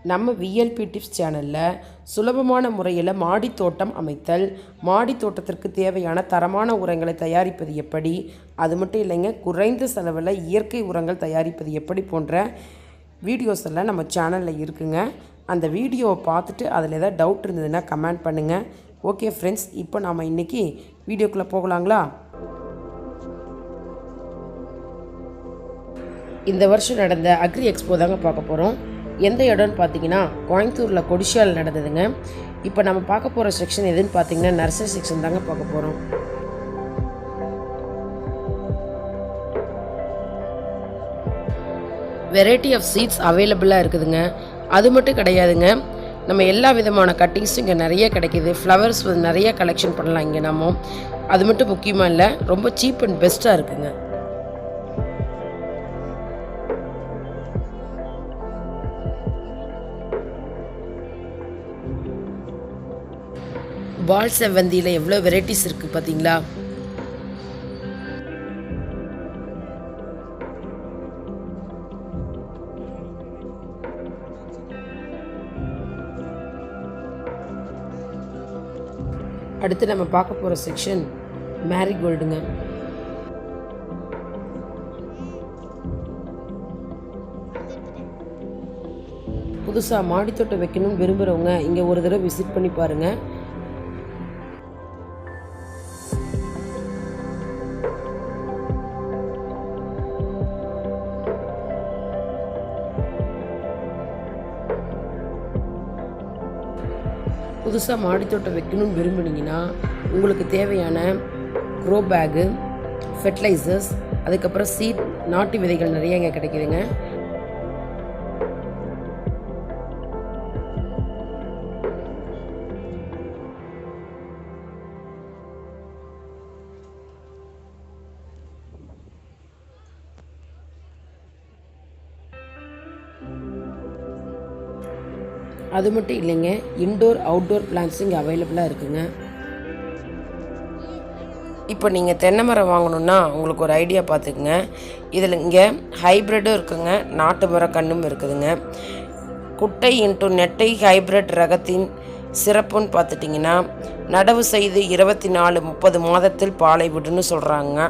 நம்ம VLB tips சேனலில் சுலபமான முறையில் மாடி தோட்டம் அமைத்தல், மாடி தோட்டத்திற்கு தேவையான தரமான உரங்களை தயாரிப்பது எப்படி, அது மட்டும் இல்லைங்க குறைந்த செலவில் இயற்கை உரங்கள் தயாரிப்பது எப்படி போன்ற வீடியோஸ் எல்லாம் நம்ம சேனலில் இருக்குங்க. அந்த வீடியோவை பார்த்துட்டு அதில் ஏதாவது டவுட் இருந்ததுன்னா கமெண்ட் பண்ணுங்கள். ஓகே ஃப்ரெண்ட்ஸ், இப்போ நாம் இன்றைக்கி வீடியோக்குள்ளே போகலாங்களா? இந்த வருஷம் நடந்த அக்ரி எக்ஸ்போ தாங்க பார்க்க போகிறோம். எந்த இடம்னு பார்த்தீங்கன்னா கோயம்புத்தூரில் கொடிஷியால் நடந்ததுங்க. இப்போ நம்ம பார்க்க போகிற செக்ஷன் எதுன்னு பார்த்தீங்கன்னா நர்சரி செக்ஷன் தாங்க பார்க்க போகிறோம். வெரைட்டி ஆஃப் சீட்ஸ் அவைலபிளாக இருக்குதுங்க. அது மட்டும் கிடையாதுங்க, நம்ம எல்லா விதமான கட்டிங்ஸும் இங்கே நிறைய கிடைக்கிது. ஃப்ளவர்ஸ் நிறைய கலெக்ஷன் பண்ணலாம் இங்கே நம்ம. அது மட்டும் முக்கியமாக இல்லை, ரொம்ப சீப் அண்ட் பெஸ்ட்டாக இருக்குங்க. பால் செவ்வந்தியில் எவ்வளோ வெரைட்டிஸ் இருக்குது பார்த்தீங்களா? அடுத்து நம்ம பார்க்க போகிற செக்ஷன் மேரிகோல்டுங்க. புதுசாக மாடித்தோட்டம் வைக்கணும்னு விரும்புகிறவங்க இங்கே ஒரு தடவை விசிட் பண்ணி பாருங்கள். புதுசாக மாடித்தோட்டம் வைக்கணும்னு விரும்புனீங்கன்னா உங்களுக்கு தேவையான க்ரோ பேகு, ஃபெர்டிலைசர்ஸ், அதுக்கப்புறம் சீட், நாட்டு விதைகள் நிறைய இங்கே கிடைக்குதுங்க. அது மட்டும் இல்லைங்க, இன்டோர் அவுட்டோர் பிளான்ட்ஸ் இங்கே அவைலபிளாக இருக்குங்க. இப்போ நீங்கள் தென்னை மரம் வாங்கணுன்னா உங்களுக்கு ஒரு ஐடியா பார்த்துக்குங்க. இதில் இங்கே ஹைப்ரிட்டும் இருக்குங்க, நாட்டு மர கன்றும் இருக்குதுங்க. குட்டை இன்ட்டு நெட்டை ஹைப்ரிட் ரகத்தின் சிறப்புன்னு பார்த்துட்டிங்கன்னா நடவு செய்து 24-30 மாதத்தில் பாலை விடுன்னு சொல்கிறாங்க.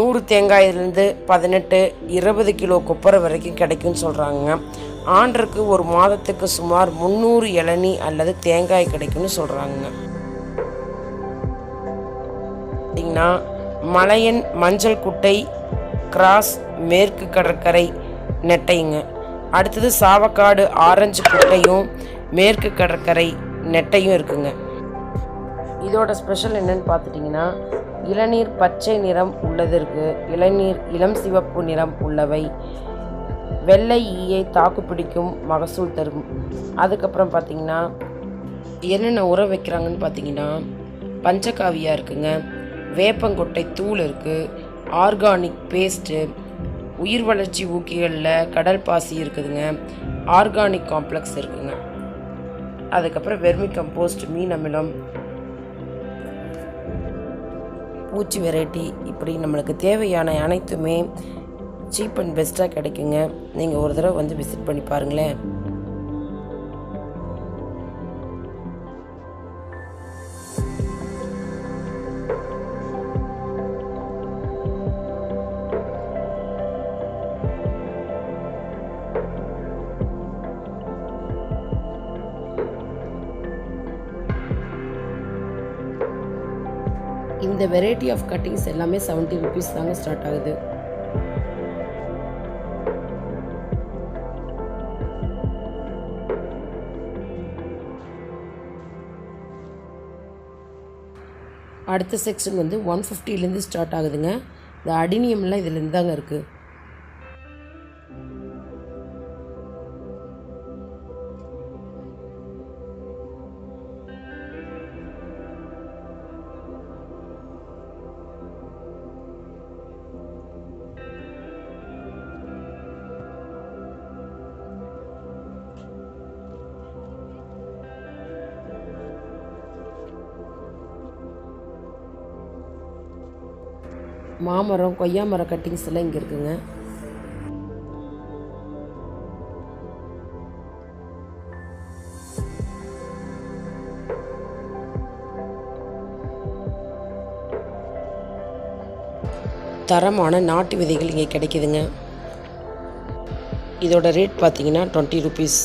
100 தேங்காயிலிருந்து 18-20 கிலோ கொப்பரை வரைக்கும் கிடைக்கும்னு சொல்கிறாங்க. ஆண்டருக்கு ஒரு மாதத்துக்கு சுமார் 300 இளநீ அல்லது தேங்காய் கிடைக்கும்னு சொல்கிறாங்க. பார்த்தீங்கன்னா மலையன் மஞ்சள் குட்டை கிராஸ் மேற்கு கடற்கரை நெட்டைங்க. அடுத்தது சாவக்காடு ஆரஞ்சு குட்டையும் மேற்கு கடற்கரை நெட்டையும் இருக்குங்க. இதோட ஸ்பெஷல் என்னன்னு பார்த்துட்டிங்கன்னா இளநீர் பச்சை நிறம் உள்ளது இருக்குது, இளநீர் இளம் சிவப்பு நிறம் உள்ளவை, வெள்ளை ஈயை தாக்கு பிடிக்கும் மகசூல் தரும். அதுக்கப்புறம் பார்த்திங்கன்னா என்னென்ன உரம் வைக்கிறாங்கன்னு பார்த்தீங்கன்னா பஞ்சகாவியா இருக்குங்க, வேப்பங்கொட்டை தூள் இருக்குது, ஆர்கானிக் பேஸ்ட்டு, உயிர் வளர்ச்சி ஊக்கிகளில் கடல் பாசி இருக்குதுங்க, ஆர்கானிக் காம்ப்ளெக்ஸ் இருக்குங்க. அதுக்கப்புறம் வெர்மி கம்போஸ்ட், மீன் அமிலம், பூச்சி வெரைட்டி, இப்படி நம்மளுக்கு தேவையான அனைத்துமே சீப் அண்ட் பெஸ்ட்டாக கிடைக்குங்க. நீங்கள் ஒரு தடவை வந்து விசிட் பண்ணி பாருங்களேன். இந்த வெரைட்டி ஆஃப் கட்டிங்ஸ் எல்லாமே 70 ருபீஸ் தாங்க ஸ்டார்ட் ஆகுது. அடுத்த செக்ஷன் வந்து 150லேருந்து ஸ்டார்ட் ஆகுதுங்க. இந்த அடினியம்லாம் இதுலேருந்து தாங்க இருக்குது. மாமரம், கொய்யா மரம் கட்டிங்ஸ் எல்லாம் இங்கே இருக்குங்க. தரமான நாட்டு விதைகள் இங்கே கிடைக்குதுங்க. இதோட ரேட் பார்த்தீங்கன்னா 20 ருபீஸ்.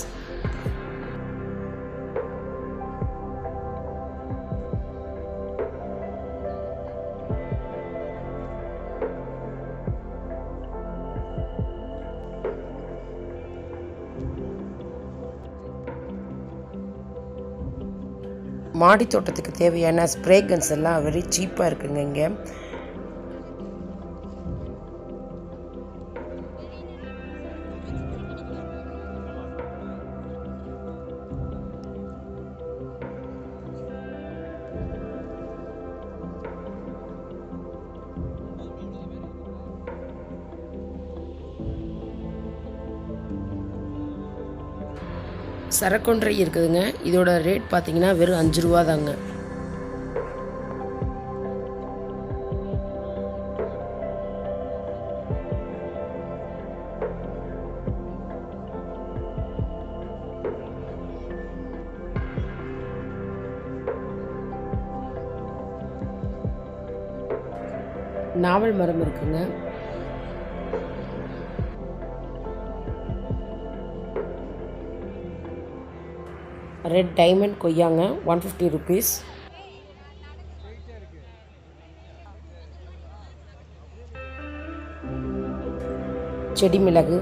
மாடி தோட்டத்துக்கு தேவையான ஸ்ப்ரே கன்ஸ் எல்லாம் வெரி சீப்பாக இருக்குங்க இங்கே. சரக்கொன்றை இருக்குதுங்க. இதோட ரேட் பார்த்தீங்கன்னா வெறும் 5 ரூபா தாங்க. நாவல் மரம் இருக்குங்க. ரெட் டைமண்ட் கொய்யாங்க 150 ருபீஸ். செடி மிளகு,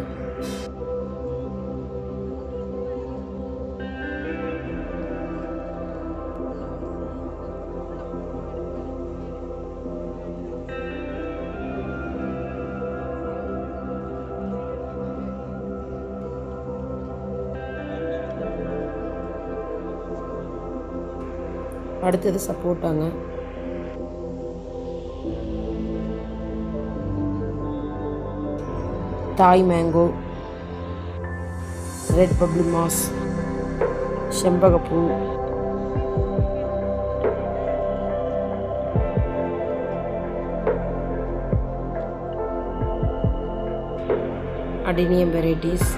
அடுத்தது சப்போட்டாங்க. Thai mango, red bubbly mass, செம்பகப்பூ, அடினியம் வெரைட்டிஸ்,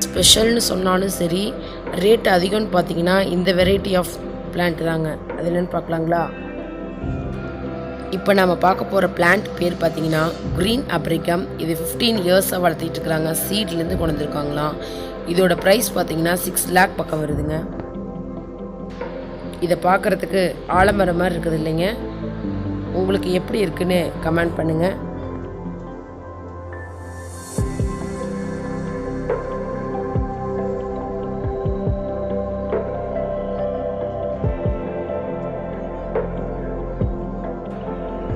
ஸ்பெஷல்னு சொன்னாலும் சரி, ரேட் அதிகம்னு பார்த்தீங்கன்னா இந்த வெரைட்டி ஆஃப் பிளான்ட் தாங்க. அது என்னென்னு பார்க்கலாங்களா? இப்போ நம்ம பார்க்க போகிற பிளான்ட் பேர் பார்த்தீங்கன்னா க்ரீன் அப்ரிகம். இது 15 இயர்ஸாக வளர்த்திட்டு இருக்கிறாங்க. சீட்லேருந்து கொண்டு வந்திருக்காங்களாம். இதோட ப்ரைஸ் பார்த்தீங்கன்னா 6 லேக் பக்கம் வருதுங்க. இதை பார்க்குறதுக்கு ஆலமரம் மாதிரி இருக்குது இல்லைங்க? உங்களுக்கு எப்படி இருக்குன்னு கமெண்ட் பண்ணுங்கள்.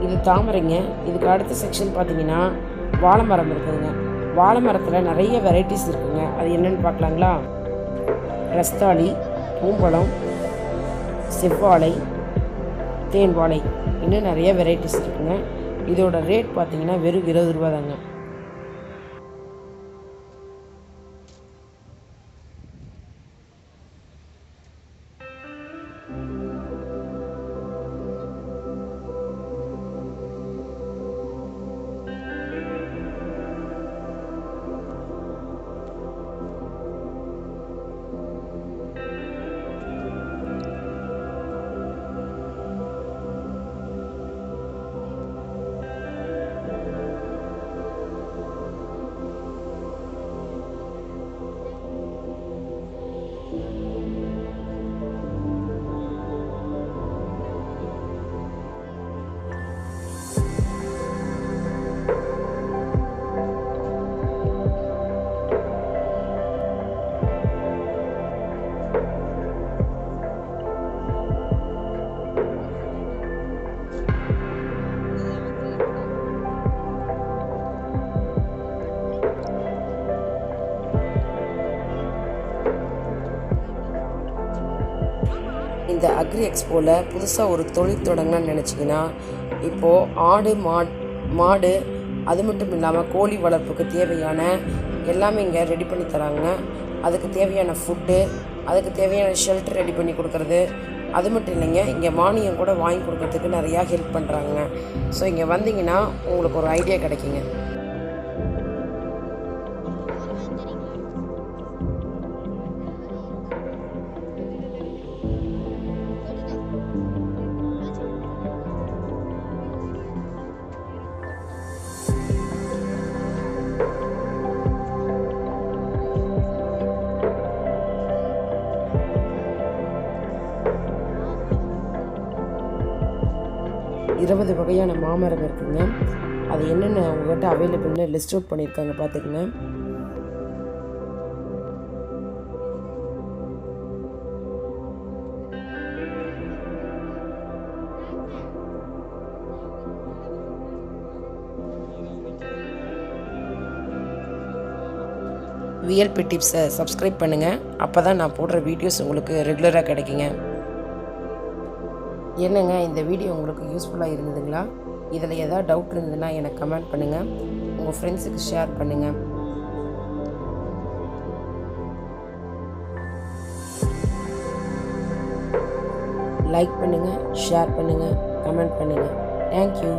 இது தாமரைங்க. இதுக்கு அடுத்த செக்ஷன் பார்த்தீங்கன்னா வாழை மரம் இருக்குதுங்க. வாழை மரத்தில் நிறைய வெரைட்டிஸ் இருக்குங்க. அது என்னென்னு பார்க்கலாங்களா? ரஸ்தாளி, பூம்பழம், செவ்வாழை, தேன் வாழை, இன்னும் நிறைய வெரைட்டிஸ் இருக்குங்க. இதோட ரேட் பார்த்தீங்கன்னா வெறும் 20 ரூபா தாங்க. இந்த அக்ரி எக்ஸ்போவில் புதுசாக ஒரு தொழில் தொடங்கணும்னு நினச்சிங்கன்னா, இப்போது மாடு அது மட்டும் இல்லாமல் கோழி வளர்ப்புக்கு தேவையான எல்லாமே இங்கே ரெடி பண்ணி தராங்க. அதுக்கு தேவையான ஃபுட்டு, அதுக்கு தேவையான ஷெல்டர் ரெடி பண்ணி கொடுக்குறது, அது மட்டும் இல்லைங்க, இங்கே மானியம் கூட வாங்கி கொடுக்கறதுக்கு நிறையா ஹெல்ப் பண்ணுறாங்க. ஸோ இங்கே வந்தீங்கன்னா உங்களுக்கு ஒரு ஐடியா கிடைக்குங்க. இருபது வகையான மாமரம் இருக்குங்க. அது என்னென்ன உங்கள்கிட்ட அவைலபிள்னு லிஸ்ட் அவுட் பண்ணியிருக்காங்க பார்த்துக்குங்க. விஎல்பி டிப்ஸை சப்ஸ்கிரைப் பண்ணுங்கள். அப்போ தான் நான் போடுற வீடியோஸ் உங்களுக்கு ரெகுலராக கிடைக்குங்க. என்னங்க, இந்த வீடியோ உங்களுக்கு யூஸ்ஃபுல்லாக இருந்ததுங்களா? இதில் ஏதாவது டவுட் இருந்ததுன்னா எனக்கு கமெண்ட் பண்ணுங்கள். உங்கள் ஃப்ரெண்ட்ஸுக்கு ஷேர் பண்ணுங்கள். லைக் பண்ணுங்கள், ஷேர் பண்ணுங்கள், கமெண்ட் பண்ணுங்கள். தேங்க்யூ.